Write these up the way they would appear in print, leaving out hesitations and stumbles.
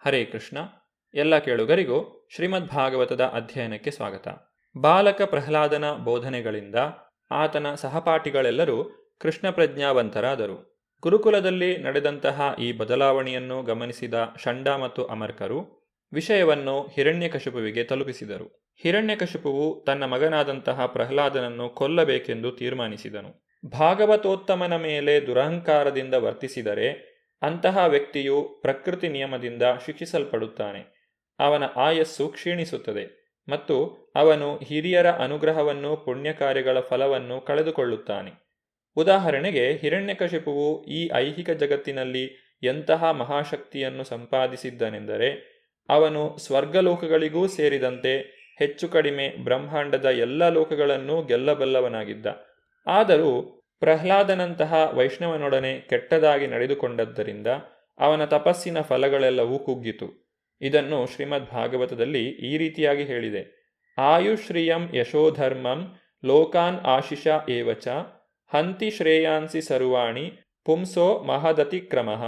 ಹರೇ ಕೃಷ್ಣ. ಎಲ್ಲ ಕೇಳುಗರಿಗೂ ಶ್ರೀಮದ್ ಭಾಗವತದ ಅಧ್ಯಯನಕ್ಕೆ ಸ್ವಾಗತ. ಬಾಲಕ ಪ್ರಹ್ಲಾದನ ಬೋಧನೆಗಳಿಂದ ಆತನ ಸಹಪಾಠಿಗಳೆಲ್ಲರೂ ಕೃಷ್ಣ ಪ್ರಜ್ಞಾವಂತರಾದರು. ಗುರುಕುಲದಲ್ಲಿ ನಡೆದಂತಹ ಈ ಬದಲಾವಣೆಯನ್ನು ಗಮನಿಸಿದ ಷಂಡ ಮತ್ತು ಅಮರ್ಕರು ವಿಷಯವನ್ನು ಹಿರಣ್ಯಕಶಿಪುವಿಗೆ ತಲುಪಿಸಿದರು. ಹಿರಣ್ಯಕಶಿಪುವು ತನ್ನ ಮಗನಾದಂತಹ ಪ್ರಹ್ಲಾದನನ್ನು ಕೊಲ್ಲಬೇಕೆಂದು ತೀರ್ಮಾನಿಸಿದನು. ಭಾಗವತೋತ್ತಮನ ಮೇಲೆ ದುರಹಂಕಾರದಿಂದ ವರ್ತಿಸಿದರೆ ಅಂತಹ ವ್ಯಕ್ತಿಯು ಪ್ರಕೃತಿ ನಿಯಮದಿಂದ ಶಿಕ್ಷಿಸಲ್ಪಡುತ್ತಾನೆ. ಅವನ ಆಯಸ್ಸು ಕ್ಷೀಣಿಸುತ್ತದೆ ಮತ್ತು ಅವನು ಹಿರಿಯರ ಅನುಗ್ರಹವನ್ನು ಪುಣ್ಯ ಕಾರ್ಯಗಳ ಫಲವನ್ನು ಕಳೆದುಕೊಳ್ಳುತ್ತಾನೆ. ಉದಾಹರಣೆಗೆ, ಹಿರಣ್ಯಕಶಿಪುವು ಈ ಐಹಿಕ ಜಗತ್ತಿನಲ್ಲಿ ಎಂತಹ ಮಹಾಶಕ್ತಿಯನ್ನು ಸಂಪಾದಿಸಿದ್ದನೆಂದರೆ ಅವನು ಸ್ವರ್ಗಲೋಕಗಳಿಗೂ ಸೇರಿದಂತೆ ಹೆಚ್ಚು ಕಡಿಮೆ ಬ್ರಹ್ಮಾಂಡದ ಎಲ್ಲ ಲೋಕಗಳನ್ನೂ ಗೆಲ್ಲಬಲ್ಲವನಾಗಿದ್ದ. ಆದರೂ ಪ್ರಹ್ಲಾದನಂತಹ ವೈಷ್ಣವನೊಡನೆ ಕೆಟ್ಟದಾಗಿ ನಡೆದುಕೊಂಡದ್ದರಿಂದ ಅವನ ತಪಸ್ಸಿನ ಫಲಗಳೆಲ್ಲವೂ ಕುಗ್ಗಿತು. ಇದನ್ನು ಶ್ರೀಮದ್ ಭಾಗವತದಲ್ಲಿ ಈ ರೀತಿಯಾಗಿ ಹೇಳಿದೆ: ಆಯುಶ್ರಿಯಂ ಯಶೋಧರ್ಮಂ ಲೋಕಾನ್ ಆಶಿಷ ಏವಚ ಹಂತಿ ಶ್ರೇಯಾಂಸಿ ಸರ್ವಾಣಿ ಪುಂಸೋ ಮಹದತಿಕ್ರಮಃ.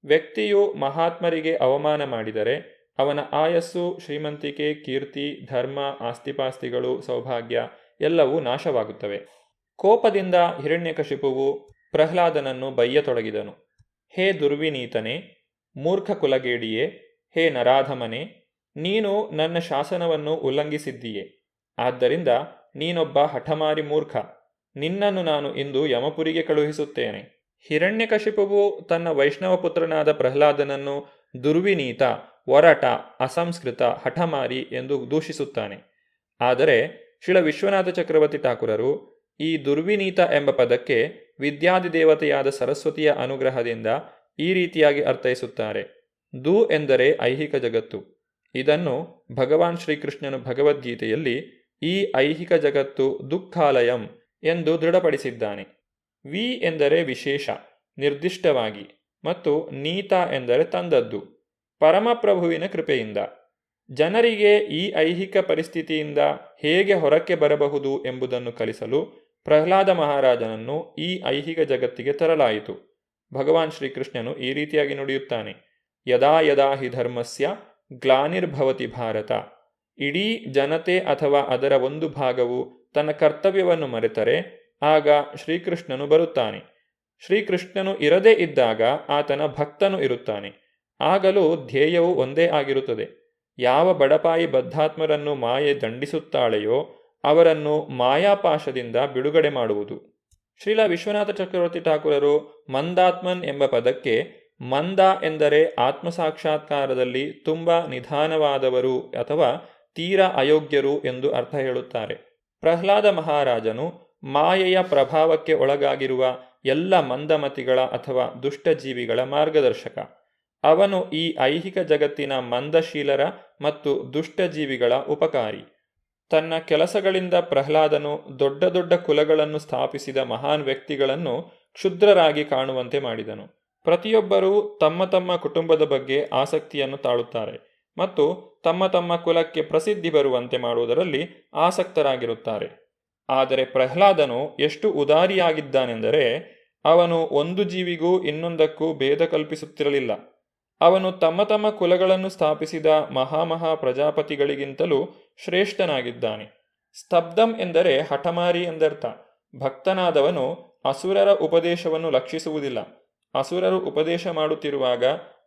ವ್ಯಕ್ತಿಯು ಮಹಾತ್ಮರಿಗೆ ಅವಮಾನ ಮಾಡಿದರೆ ಅವನ ಆಯಸ್ಸು, ಶ್ರೀಮಂತಿಕೆ, ಕೀರ್ತಿ, ಧರ್ಮ, ಆಸ್ತಿಪಾಸ್ತಿಗಳು, ಸೌಭಾಗ್ಯ ಎಲ್ಲವೂ ನಾಶವಾಗುತ್ತವೆ. ಕೋಪದಿಂದ ಹಿರಣ್ಯಕಶಿಪುವು ಪ್ರಹ್ಲಾದನನ್ನು ಬಯ್ಯತೊಡಗಿದನು. ಹೇ ದುರ್ವಿನೀತನೇ, ಮೂರ್ಖ ಕುಲಗೇಡಿಯೇ, ಹೇ ನರಾಧಮನೇ, ನೀನು ನನ್ನ ಶಾಸನವನ್ನು ಉಲ್ಲಂಘಿಸಿದ್ದೀಯೆ. ಆದ್ದರಿಂದ ನೀನೊಬ್ಬ ಹಠಮಾರಿ ಮೂರ್ಖ. ನಿನ್ನನ್ನು ನಾನು ಇಂದು ಯಮಪುರಿಗೆ ಕಳುಹಿಸುತ್ತೇನೆ. ಹಿರಣ್ಯಕಶಿಪುವು ತನ್ನ ವೈಷ್ಣವ ಪುತ್ರನಾದ ಪ್ರಹ್ಲಾದನನ್ನು ದುರ್ವಿನೀತ, ಒರಟ, ಅಸಂಸ್ಕೃತ, ಹಠಮಾರಿ ಎಂದು ದೂಷಿಸುತ್ತಾನೆ. ಆದರೆ ಶ್ರೀಲ ವಿಶ್ವನಾಥ ಚಕ್ರವರ್ತಿ ಠಾಕೂರರು ಈ ದುರ್ವಿನೀತ ಎಂಬ ಪದಕ್ಕೆ ವಿದ್ಯಾದಿದೇವತೆಯಾದ ಸರಸ್ವತಿಯ ಅನುಗ್ರಹದಿಂದ ಈ ರೀತಿಯಾಗಿ ಅರ್ಥೈಸುತ್ತಾರೆ: ದು ಎಂದರೆ ಐಹಿಕ ಜಗತ್ತು. ಇದನ್ನು ಭಗವಾನ್ ಶ್ರೀಕೃಷ್ಣನು ಭಗವದ್ಗೀತೆಯಲ್ಲಿ ಈ ಐಹಿಕ ಜಗತ್ತು ದುಃಖಾಲಯಂ ಎಂದು ದೃಢಪಡಿಸಿದ್ದಾನೆ. ವಿ ಎಂದರೆ ವಿಶೇಷ, ನಿರ್ದಿಷ್ಟವಾಗಿ, ಮತ್ತು ನೀತ ಎಂದರೆ ತಂದದ್ದು, ಪರಮಪ್ರಭುವಿನ ಕೃಪೆಯಿಂದ. ಜನರಿಗೆ ಈ ಐಹಿಕ ಪರಿಸ್ಥಿತಿಯಿಂದ ಹೇಗೆ ಹೊರಕ್ಕೆ ಬರಬಹುದು ಎಂಬುದನ್ನು ಕಲಿಸಲು ಪ್ರಹ್ಲಾದ ಮಹಾರಾಜನನ್ನು ಈ ಐಹಿಕ ಜಗತ್ತಿಗೆ ತರಲಾಯಿತು. ಭಗವಾನ್ ಶ್ರೀಕೃಷ್ಣನು ಈ ರೀತಿಯಾಗಿ ನುಡಿಯುತ್ತಾನೆ: ಯದಾ ಯದಾ ಹಿ ಧರ್ಮಸ್ಯ ಗ್ಲಾನಿರ್ಭವತಿ ಭಾರತ. ಇಡೀ ಜನತೆ ಅಥವಾ ಅದರ ಒಂದು ಭಾಗವು ತನ್ನ ಕರ್ತವ್ಯವನ್ನು ಮರೆತರೆ ಆಗ ಶ್ರೀಕೃಷ್ಣನು ಬರುತ್ತಾನೆ. ಶ್ರೀಕೃಷ್ಣನು ಇರದೇ ಇದ್ದಾಗ ಆತನ ಭಕ್ತನು ಇರುತ್ತಾನೆ. ಆಗಲೂ ಧ್ಯೇಯವು ಒಂದೇ ಆಗಿರುತ್ತದೆ: ಯಾವ ಬಡಪಾಯಿ ಬದ್ಧಾತ್ಮರನ್ನು ಮಾಯೆ ದಂಡಿಸುತ್ತಾಳೆಯೋ ಅವರನ್ನು ಮಾಯಾಪಾಶದಿಂದ ಬಿಡುಗಡೆ ಮಾಡುವುದು. ಶ್ರೀಲ ವಿಶ್ವನಾಥ ಚಕ್ರವರ್ತಿ ಠಾಕೂರರು ಮಂದಾತ್ಮನ್ ಎಂಬ ಪದಕ್ಕೆ ಮಂದ ಎಂದರೆ ಆತ್ಮಸಾಕ್ಷಾತ್ಕಾರದಲ್ಲಿ ತುಂಬ ನಿಧಾನವಾದವರು ಅಥವಾ ತೀರಾ ಅಯೋಗ್ಯರು ಎಂದು ಅರ್ಥ ಹೇಳುತ್ತಾರೆ. ಪ್ರಹ್ಲಾದ ಮಹಾರಾಜನು ಮಾಯೆಯ ಪ್ರಭಾವಕ್ಕೆ ಒಳಗಾಗಿರುವ ಎಲ್ಲ ಮಂದಮತಿಗಳ ಅಥವಾ ದುಷ್ಟಜೀವಿಗಳ ಮಾರ್ಗದರ್ಶಕ. ಅವನು ಈ ಐಹಿಕ ಜಗತ್ತಿನ ಮಂದಶೀಲರ ಮತ್ತು ದುಷ್ಟಜೀವಿಗಳ ಉಪಕಾರಿ. ತನ್ನ ಕೆಲಸಗಳಿಂದ ಪ್ರಹ್ಲಾದನು ದೊಡ್ಡ ದೊಡ್ಡ ಕುಲಗಳನ್ನು ಸ್ಥಾಪಿಸಿದ ಮಹಾನ್ ವ್ಯಕ್ತಿಗಳನ್ನು ಕ್ಷುದ್ರರಾಗಿ ಕಾಣುವಂತೆ ಮಾಡಿದನು. ಪ್ರತಿಯೊಬ್ಬರೂ ತಮ್ಮ ತಮ್ಮ ಕುಟುಂಬದ ಬಗ್ಗೆ ಆಸಕ್ತಿಯನ್ನು ತಾಳುತ್ತಾರೆ ಮತ್ತು ತಮ್ಮ ತಮ್ಮ ಕುಲಕ್ಕೆ ಪ್ರಸಿದ್ಧಿ ಬರುವಂತೆ ಮಾಡುವುದರಲ್ಲಿ ಆಸಕ್ತರಾಗಿರುತ್ತಾರೆ. ಆದರೆ ಪ್ರಹ್ಲಾದನು ಎಷ್ಟು ಉದಾರಿಯಾಗಿದ್ದಾನೆಂದರೆ ಅವನು ಒಂದು ಜೀವಿಗೂ ಇನ್ನೊಂದಕ್ಕೂ ಭೇದ ಕಲ್ಪಿಸುತ್ತಿರಲಿಲ್ಲ. ಅವನು ತಮ್ಮ ತಮ್ಮ ಕುಲಗಳನ್ನು ಸ್ಥಾಪಿಸಿದ ಮಹಾಮಹಾ ಪ್ರಜಾಪತಿಗಳಿಗಿಂತಲೂ ಶ್ರೇಷ್ಠನಾಗಿದ್ದಾನೆ. ಸ್ತಬ್ಧಂ ಎಂದರೆ ಹಠಮಾರಿ ಎಂದರ್ಥ. ಭಕ್ತನಾದವನು ಅಸುರರ ಉಪದೇಶವನ್ನು ಲಕ್ಷಿಸುವುದಿಲ್ಲ. ಅಸುರರು ಉಪದೇಶ ಮಾಡುತ್ತಿರುವಾಗ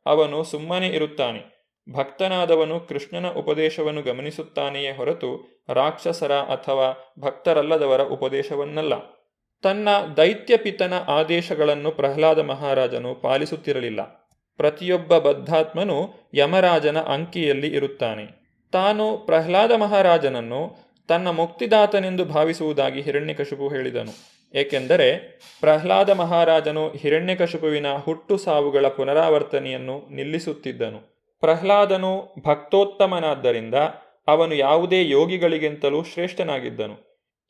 ಅವನು ಸುಮ್ಮನೆ ಇರುತ್ತಾನೆ. ಭಕ್ತನಾದವನು ಕೃಷ್ಣನ ಉಪದೇಶವನ್ನು ಗಮನಿಸುತ್ತಾನೆಯೇ ಹೊರತು ರಾಕ್ಷಸರ ಅಥವಾ ಭಕ್ತರಲ್ಲದವರ ಉಪದೇಶವನ್ನಲ್ಲ. ತನ್ನ ದೈತ್ಯಪಿತನ ಆದೇಶಗಳನ್ನು ಪ್ರಹ್ಲಾದ ಮಹಾರಾಜನು ಪಾಲಿಸುತ್ತಿರಲಿಲ್ಲ. ಪ್ರತಿಯೊಬ್ಬ ಬದ್ಧಾತ್ಮನು ಯಮರಾಜನ ಅಂಕಿಯಲ್ಲಿ ಇರುತ್ತಾನೆ. ತಾನು ಪ್ರಹ್ಲಾದ ಮಹಾರಾಜನನ್ನು ತನ್ನ ಮುಕ್ತಿದಾತನೆಂದು ಭಾವಿಸುವುದಾಗಿ ಹಿರಣ್ಯಕಶಿಪು ಹೇಳಿದನು. ಏಕೆಂದರೆ ಪ್ರಹ್ಲಾದ ಮಹಾರಾಜನು ಹಿರಣ್ಯಕಶಿಪುವಿನ ಹುಟ್ಟು ಸಾವುಗಳ ಪುನರಾವರ್ತನೆಯನ್ನು ನಿಲ್ಲಿಸುತ್ತಿದ್ದನು. ಪ್ರಹ್ಲಾದನು ಭಕ್ತೋತ್ತಮನಾದ್ದರಿಂದ ಅವನು ಯಾವುದೇ ಯೋಗಿಗಳಿಗಿಂತಲೂ ಶ್ರೇಷ್ಠನಾಗಿದ್ದನು.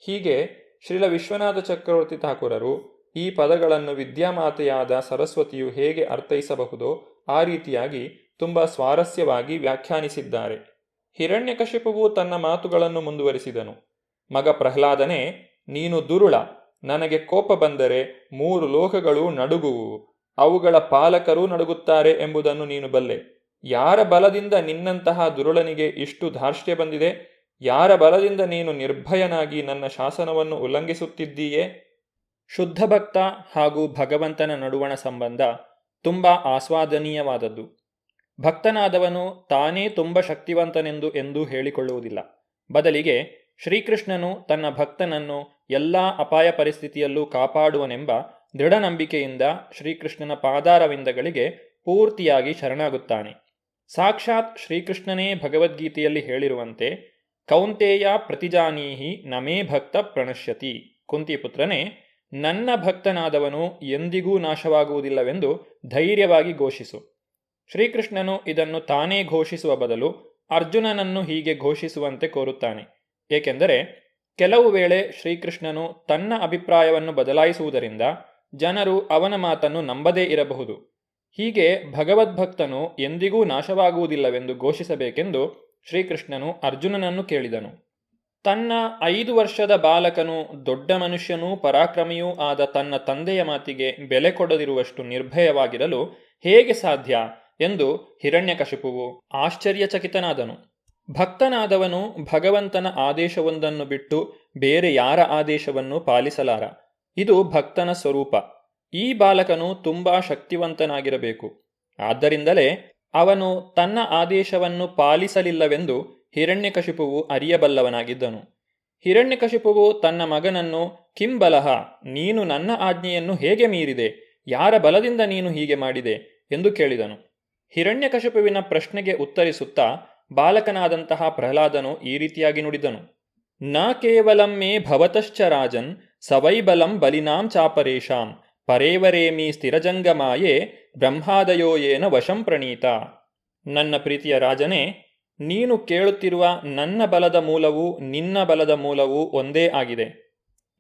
ಹೀಗೆ ಶ್ರೀಲ ವಿಶ್ವನಾಥ ಚಕ್ರವರ್ತಿ ಠಾಕೂರರು ಈ ಪದಗಳನ್ನು ವಿದ್ಯಾಮಾತೆಯಾದ ಸರಸ್ವತಿಯು ಹೇಗೆ ಅರ್ಥೈಸಬಹುದೋ ಆ ರೀತಿಯಾಗಿ ತುಂಬ ಸ್ವಾರಸ್ಯವಾಗಿ ವ್ಯಾಖ್ಯಾನಿಸಿದ್ದಾರೆ. ಹಿರಣ್ಯಕಶಿಪುವು ತನ್ನ ಮಾತುಗಳನ್ನು ಮುಂದುವರಿಸಿದನು: ಮಗ ಪ್ರಹ್ಲಾದನೇ, ನೀನು ದುರುಳ. ನನಗೆ ಕೋಪ ಬಂದರೆ 3 ಲೋಕಗಳು ನಡುಗುವುವು, ಅವುಗಳ ಪಾಲಕರೂ ನಡುಗುತ್ತಾರೆ ಎಂಬುದನ್ನು ನೀನು ಬಲ್ಲೆ. ಯಾರ ಬಲದಿಂದ ನಿನ್ನಂತಹ ದುರುಳನಿಗೆ ಇಷ್ಟು ಧಾರ್ಷ್ಟ್ಯ ಬಂದಿದೆ? ಯಾರ ಬಲದಿಂದ ನೀನು ನಿರ್ಭಯನಾಗಿ ನನ್ನ ಶಾಸನವನ್ನು ಉಲ್ಲಂಘಿಸುತ್ತಿದ್ದೀಯೇ? ಶುದ್ಧ ಭಕ್ತ ಹಾಗೂ ಭಗವಂತನ ನಡುವಣ ಸಂಬಂಧ ತುಂಬ ಆಸ್ವಾದನೀಯವಾದದ್ದು. ಭಕ್ತನಾದವನು ತಾನೇ ತುಂಬ ಶಕ್ತಿವಂತನೆಂದು ಎಂದೂ ಹೇಳಿಕೊಳ್ಳುವುದಿಲ್ಲ. ಬದಲಿಗೆ ಶ್ರೀಕೃಷ್ಣನು ತನ್ನ ಭಕ್ತನನ್ನು ಎಲ್ಲ ಅಪಾಯ ಪರಿಸ್ಥಿತಿಯಲ್ಲೂ ಕಾಪಾಡುವನೆಂಬ ದೃಢ ನಂಬಿಕೆಯಿಂದ ಶ್ರೀಕೃಷ್ಣನ ಪಾದಾರವಿಂದಗಳಿಗೆ ಪೂರ್ತಿಯಾಗಿ ಶರಣಾಗುತ್ತಾನೆ. ಸಾಕ್ಷಾತ್ ಶ್ರೀಕೃಷ್ಣನೇ ಭಗವದ್ಗೀತೆಯಲ್ಲಿ ಹೇಳಿರುವಂತೆ, ಕೌಂತೇಯ ಪ್ರತಿಜಾನೀಹಿ ನಮೇ ಭಕ್ತ ಪ್ರಣಶ್ಯತಿ. ಕುಂತಿಪುತ್ರನೇ, ನನ್ನ ಭಕ್ತನಾದವನು ಎಂದಿಗೂ ನಾಶವಾಗುವುದಿಲ್ಲವೆಂದು ಧೈರ್ಯವಾಗಿ ಘೋಷಿಸು. ಶ್ರೀಕೃಷ್ಣನು ಇದನ್ನು ತಾನೇ ಘೋಷಿಸುವ ಬದಲು ಅರ್ಜುನನನ್ನು ಹೀಗೆ ಘೋಷಿಸುವಂತೆ ಕೋರುತ್ತಾನೆ. ಏಕೆಂದರೆ ಕೆಲವು ವೇಳೆ ಶ್ರೀಕೃಷ್ಣನು ತನ್ನ ಅಭಿಪ್ರಾಯವನ್ನು ಬದಲಾಯಿಸುವುದರಿಂದ ಜನರು ಅವನ ಮಾತನ್ನು ನಂಬದೇ ಇರಬಹುದು. ಹೀಗೆ ಭಗವದ್ಭಕ್ತನು ಎಂದಿಗೂ ನಾಶವಾಗುವುದಿಲ್ಲವೆಂದು ಘೋಷಿಸಬೇಕೆಂದು ಶ್ರೀಕೃಷ್ಣನು ಅರ್ಜುನನನ್ನು ಕೇಳಿದನು. ತನ್ನ 5 ವರ್ಷದ ಬಾಲಕನು ದೊಡ್ಡ ಮನುಷ್ಯನೂ ಪರಾಕ್ರಮಿಯೂ ಆದ ತನ್ನ ತಂದೆಯ ಮಾತಿಗೆ ಬೆಲೆ ಕೊಡದಿರುವಷ್ಟು ನಿರ್ಭಯವಾಗಿರಲು ಹೇಗೆ ಸಾಧ್ಯ ಎಂದು ಹಿರಣ್ಯಕಶಿಪುವು ಆಶ್ಚರ್ಯಚಕಿತನಾದನು. ಭಕ್ತನಾದವನು ಭಗವಂತನ ಆದೇಶವೊಂದನ್ನು ಬಿಟ್ಟು ಬೇರೆ ಯಾರ ಆದೇಶವನ್ನು ಪಾಲಿಸಲಾರ. ಇದು ಭಕ್ತನ ಸ್ವರೂಪ. ಈ ಬಾಲಕನು ತುಂಬಾ ಶಕ್ತಿವಂತನಾಗಿರಬೇಕು. ಆದ್ದರಿಂದಲೇ ಅವನು ತನ್ನ ಆದೇಶವನ್ನು ಪಾಲಿಸಲಿಲ್ಲವೆಂದು ಹಿರಣ್ಯಕಶಿಪುವು ಅರಿಯಬಲ್ಲವನಾಗಿದ್ದನು. ಹಿರಣ್ಯಕಶಿಪುವು ತನ್ನ ಮಗನನ್ನು, ಕಿಂಬಲಹ, ನೀನು ನನ್ನ ಆಜ್ಞೆಯನ್ನು ಹೇಗೆ ಮೀರಿದೆ? ಯಾರ ಬಲದಿಂದ ನೀನು ಹೀಗೆ ಮಾಡಿದೆ ಎಂದು ಕೇಳಿದನು. ಹಿರಣ್ಯಕಶಿಪುವಿನ ಪ್ರಶ್ನೆಗೆ ಉತ್ತರಿಸುತ್ತಾ ಬಾಲಕನಾದಂತಹ ಪ್ರಹ್ಲಾದನು ಈ ರೀತಿಯಾಗಿ ನುಡಿದನು. ನ ಕೇವಲಂ ಮೇ ಭವತಶ್ಚ ರಾಜನ್ ಸವೈಬಲಂ ಬಲಿನಾಂ ಚಾಪರೇಶಾಂ ಪರೇವರೇಮಿ ಸ್ಥಿರಜಂಗಮಾಯೇ ಬ್ರಹ್ಮಾದಯೋ ಯೇನ ವಶಂ ಪ್ರಣೀತ. ನನ್ನ ಪ್ರೀತಿಯ ರಾಜನೇ, ನೀನು ಕೇಳುತ್ತಿರುವ ನನ್ನ ಬಲದ ಮೂಲವೂ ನಿನ್ನ ಬಲದ ಮೂಲವೂ ಒಂದೇ ಆಗಿದೆ.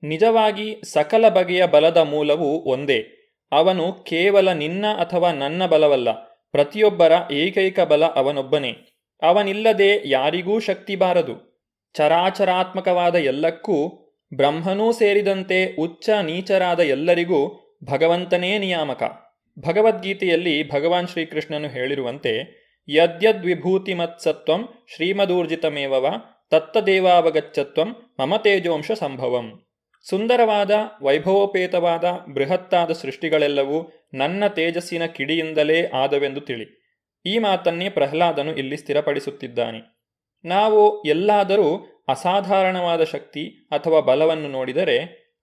ನಿಜವಾಗಿ ಸಕಲ ಬಗೆಯ ಬಲದ ಮೂಲವೂ ಒಂದೇ. ಅವನು ಕೇವಲ ನಿನ್ನ ಅಥವಾ ನನ್ನ ಬಲವಲ್ಲ, ಪ್ರತಿಯೊಬ್ಬರ ಏಕೈಕ ಬಲ ಅವನೊಬ್ಬನೇ. ಅವನಿಲ್ಲದೆ ಯಾರಿಗೂ ಶಕ್ತಿ ಬಾರದು. ಚರಾಚರಾತ್ಮಕವಾದ ಎಲ್ಲಕ್ಕೂ, ಬ್ರಹ್ಮನೂ ಸೇರಿದಂತೆ ಉಚ್ಚ ನೀಚರಾದ ಎಲ್ಲರಿಗೂ ಭಗವಂತನೇ ನಿಯಾಮಕ. ಭಗವದ್ಗೀತೆಯಲ್ಲಿ ಭಗವಾನ್ ಶ್ರೀಕೃಷ್ಣನು ಹೇಳಿರುವಂತೆ, ಯದ್ಯದ್ವಿಭೂತಿಮತ್ಸತ್ವಂ ಶ್ರೀಮದೂರ್ಜಿತಮೇವವ ತತ್ತದೇವಾವಗಚ್ಚತ್ವಂ ಮಮ ತೇಜೋಂಶ ಸಂಭವಂ. ಸುಂದರವಾದ ವೈಭವೋಪೇತವಾದ ಬೃಹತ್ತಾದ ಸೃಷ್ಟಿಗಳೆಲ್ಲವೂ ನನ್ನ ತೇಜಸ್ಸಿನ ಕಿಡಿಯಿಂದಲೇ ಆದವೆಂದು ತಿಳಿ. ಈ ಮಾತನ್ನೇ ಪ್ರಹ್ಲಾದನು ಇಲ್ಲಿ ಸ್ಥಿರಪಡಿಸುತ್ತಿದ್ದಾನೆ. ನಾವು ಎಲ್ಲಾದರೂ ಅಸಾಧಾರಣವಾದ ಶಕ್ತಿ ಅಥವಾ ಬಲವನ್ನು ನೋಡಿದರೆ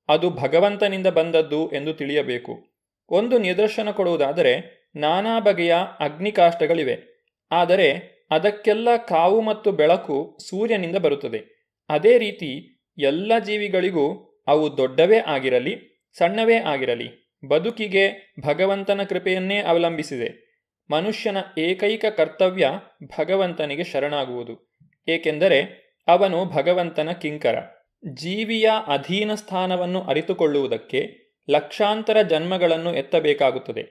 ಅದು ಭಗವಂತನಿಂದ ಬಂದದ್ದು ಎಂದು ತಿಳಿಯಬೇಕು. ಒಂದು ನಿದರ್ಶನ ಕೊಡುವುದಾದರೆ, ನಾನಾ ಬಗೆಯ ಅಗ್ನಿಕಾಷ್ಟಗಳಿವೆ. ಆದರೆ ಅದಕ್ಕೆಲ್ಲ ಕಾವು ಮತ್ತು ಬೆಳಕು ಸೂರ್ಯನಿಂದ ಬರುತ್ತದೆ. ಅದೇ ರೀತಿ ಎಲ್ಲ ಜೀವಿಗಳಿಗೂ ಅವು ದೊಡ್ಡವೇ ಆಗಿರಲಿ ಸಣ್ಣವೇ ಆಗಿರಲಿ ಬದುಕಿಗೆ ಭಗವಂತನ ಕೃಪೆಯನ್ನೇ ಅವಲಂಬಿಸಿದೆ. ಮನುಷ್ಯನ ಏಕೈಕ ಕರ್ತವ್ಯ ಭಗವಂತನಿಗೆ ಶರಣಾಗುವುದು. ಏಕೆಂದರೆ ಅವನು ಭಗವಂತನ ಕಿಂಕರ. ಜೀವಿಯ ಅಧೀನ ಸ್ಥಾನವನ್ನು ಅರಿತುಕೊಳ್ಳುವುದಕ್ಕೆ ಲಕ್ಷಾಂತರ ಜನ್ಮಗಳನ್ನು ಎತ್ತಬೇಕಾಗುತ್ತದೆ.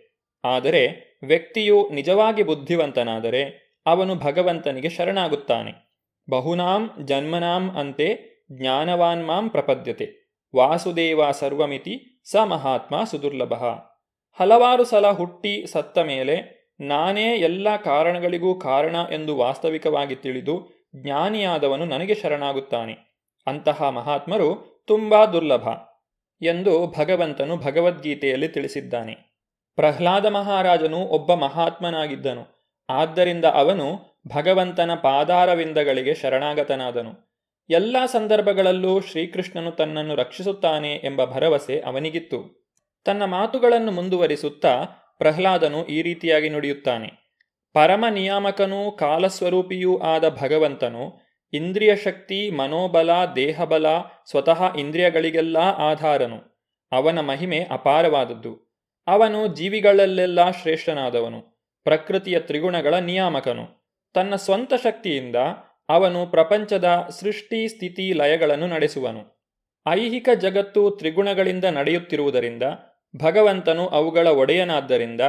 ಆದರೆ ವ್ಯಕ್ತಿಯು ನಿಜವಾಗಿ ಬುದ್ಧಿವಂತನಾದರೆ ಅವನು ಭಗವಂತನಿಗೆ ಶರಣಾಗುತ್ತಾನೆ. ಬಹುನಾಂ ಜನ್ಮನಾಂ ಅಂತೆ ಜ್ಞಾನವಾನ್ ಮಾಂ ಪ್ರಪದ್ಯತೆ ವಾಸುದೇವ ಸರ್ವಮಿತಿ ಸ ಮಹಾತ್ಮ ಸುದುರ್ಲಭ. ಹಲವಾರು ಸಲ ಹುಟ್ಟಿ ಸತ್ತ ಮೇಲೆ ನಾನೇ ಎಲ್ಲ ಕಾರಣಗಳಿಗೂ ಕಾರಣ ಎಂದು ವಾಸ್ತವಿಕವಾಗಿ ತಿಳಿದು ಜ್ಞಾನಿಯಾದವನು ನನಗೆ ಶರಣಾಗುತ್ತಾನೆ. ಅಂತಹ ಮಹಾತ್ಮರು ತುಂಬಾ ದುರ್ಲಭ ಎಂದು ಭಗವಂತನು ಭಗವದ್ಗೀತೆಯಲ್ಲಿ ತಿಳಿಸಿದ್ದಾನೆ. ಪ್ರಹ್ಲಾದ ಮಹಾರಾಜನು ಒಬ್ಬ ಮಹಾತ್ಮನಾಗಿದ್ದನು. ಆದ್ದರಿಂದ ಅವನು ಭಗವಂತನ ಪಾದಾರವಿಂದಗಳಿಗೆ ಶರಣಾಗತನಾದನು. ಎಲ್ಲ ಸಂದರ್ಭಗಳಲ್ಲೂ ಶ್ರೀಕೃಷ್ಣನು ತನ್ನನ್ನು ರಕ್ಷಿಸುತ್ತಾನೆ ಎಂಬ ಭರವಸೆ ಅವನಿಗಿತ್ತು. ತನ್ನ ಮಾತುಗಳನ್ನು ಮುಂದುವರಿಸುತ್ತಾ ಪ್ರಹ್ಲಾದನು ಈ ರೀತಿಯಾಗಿ ನುಡಿಯುತ್ತಾನೆ. ಪರಮ ನಿಯಾಮಕನೂ ಕಾಲಸ್ವರೂಪಿಯೂ ಆದ ಭಗವಂತನು ಇಂದ್ರಿಯ ಶಕ್ತಿ, ಮನೋಬಲ, ದೇಹಬಲ, ಸ್ವತಃ ಇಂದ್ರಿಯಗಳಿಗೆಲ್ಲ ಆಧಾರನು. ಅವನ ಮಹಿಮೆ ಅಪಾರವಾದದ್ದು. ಅವನು ಜೀವಿಗಳಲ್ಲೆಲ್ಲ ಶ್ರೇಷ್ಠನಾದವನು. ಪ್ರಕೃತಿಯ ತ್ರಿಗುಣಗಳ ನಿಯಾಮಕನು. ತನ್ನ ಸ್ವಂತ ಶಕ್ತಿಯಿಂದ ಅವನು ಪ್ರಪಂಚದ ಸೃಷ್ಟಿ, ಸ್ಥಿತಿ, ಲಯಗಳನ್ನು ನಡೆಸುವನು. ಐಹಿಕ ಜಗತ್ತು ತ್ರಿಗುಣಗಳಿಂದ ನಡೆಯುತ್ತಿರುವುದರಿಂದ ಭಗವಂತನು ಅವುಗಳ ಒಡೆಯನಾದ್ದರಿಂದ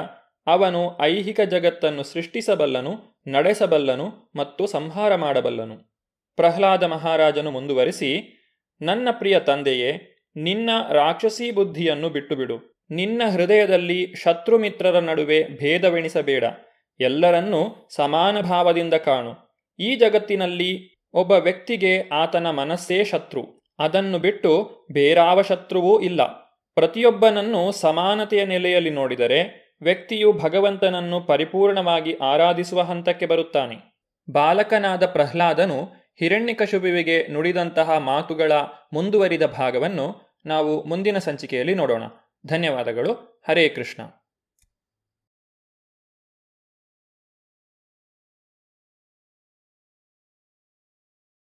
ಅವನು ಐಹಿಕ ಜಗತ್ತನ್ನು ಸೃಷ್ಟಿಸಬಲ್ಲನು, ನಡೆಸಬಲ್ಲನು ಮತ್ತು ಸಂಹಾರ ಮಾಡಬಲ್ಲನು. ಪ್ರಹ್ಲಾದ ಮಹಾರಾಜನು ಮುಂದುವರಿಸಿ, ನನ್ನ ಪ್ರಿಯ ತಂದೆಯೇ, ನಿನ್ನ ರಾಕ್ಷಸೀ ಬುದ್ಧಿಯನ್ನು ಬಿಟ್ಟುಬಿಡು. ನಿನ್ನ ಹೃದಯದಲ್ಲಿ ಶತ್ರುಮಿತ್ರರ ನಡುವೆ ಭೇದವೆಣಿಸಬೇಡ. ಎಲ್ಲರನ್ನೂ ಸಮಾನ ಭಾವದಿಂದ ಕಾಣು. ಈ ಜಗತ್ತಿನಲ್ಲಿ ಒಬ್ಬ ವ್ಯಕ್ತಿಗೆ ಆತನ ಮನಸ್ಸೇ ಶತ್ರು. ಅದನ್ನು ಬಿಟ್ಟು ಬೇರಾವ ಶತ್ರುವೂ ಇಲ್ಲ. ಪ್ರತಿಯೊಬ್ಬನನ್ನು ಸಮಾನತೆಯ ನೆಲೆಯಲ್ಲಿ ನೋಡಿದರೆ ವ್ಯಕ್ತಿಯು ಭಗವಂತನನ್ನು ಪರಿಪೂರ್ಣವಾಗಿ ಆರಾಧಿಸುವ ಹಂತಕ್ಕೆ ಬರುತ್ತಾನೆ. ಬಾಲಕನಾದ ಪ್ರಹ್ಲಾದನು ಹಿರಣ್ಯಕಶಿಪುವಿಗೆ ನುಡಿದಂತಹ ಮಾತುಗಳ ಮುಂದುವರಿದ ಭಾಗವನ್ನು ನಾವು ಮುಂದಿನ ಸಂಚಿಕೆಯಲ್ಲಿ ನೋಡೋಣ. ಧನ್ಯವಾದಗಳು. ಹರೇ ಕೃಷ್ಣ.